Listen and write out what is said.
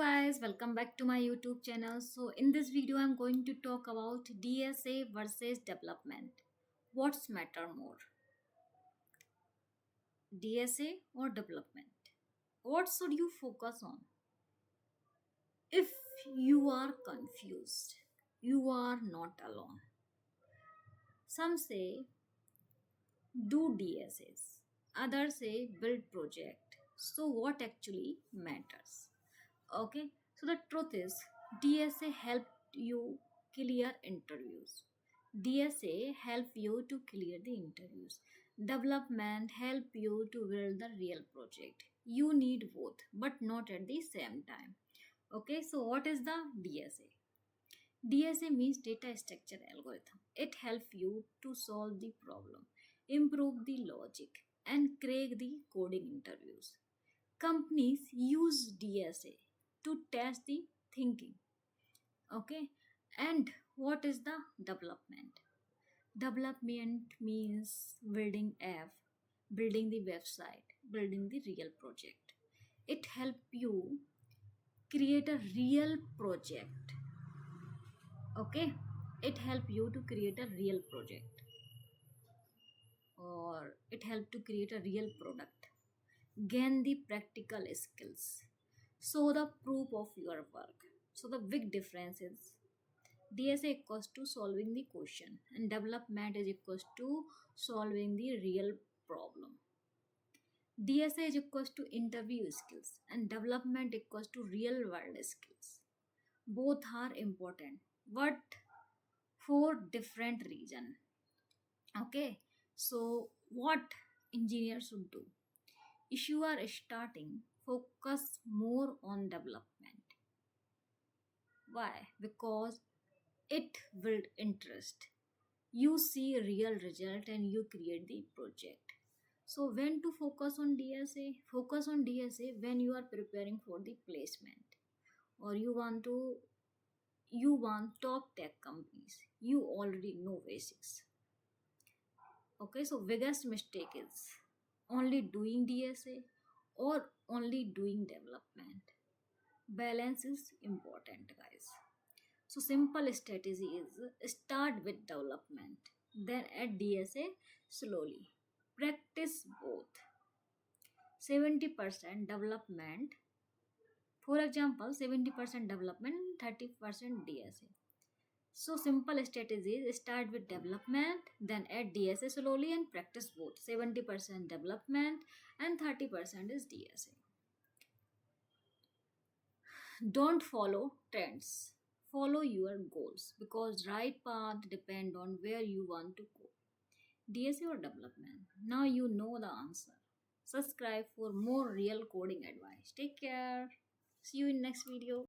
guys, welcome back to my YouTube channel. So in this video I'm going to talk about DSA versus development. What's matter more? DSA or development? What should you focus on? If you are confused, you are not alone. Some say do DSAs, others say build project. So what actually matters? Okay, so the truth is DSA helped you clear interviews. DSA help you to clear the interviews. Development help you to build the real project. You need both, but not at the same time. Okay, so what is the DSA? DSA means data structure algorithm. It helps you to solve the problem, improve the logic, and crack the coding interviews. Companies use DSA to test the thinking. Okay, and what is the development? Development means building app, building the website, building the real project. It help you create a real project. Okay, it help you to create a real project, or it help to create a real product, gain the practical skills, show the proof of your work. So the big difference is DSA equals to solving the question and development is equals to solving the real problem. DSA is equals to interview skills and development equals to real world skills. Both are important, but for different reason. Okay, so what engineers should do? If you are starting, focus more on development. Why? Because it build interest. You see real result and you create the project. So when to focus on DSA? Focus on DSA when you are preparing for the placement, or you want top tech companies. You already know basics. Okay, so biggest mistake is only doing DSA or only doing development. Balance is important, guys. So simple strategy is start with development, then add DSA slowly. Practice both. 70% development. For example, 70% development, 30% DSA. So simple strategies start with development, then add DSA slowly and practice both. 70% development and 30% is DSA. Don't follow trends. Follow your goals because right path depend on where you want to go. DSA or development? Now you know the answer. Subscribe for more real coding advice. Take care. See you in next video.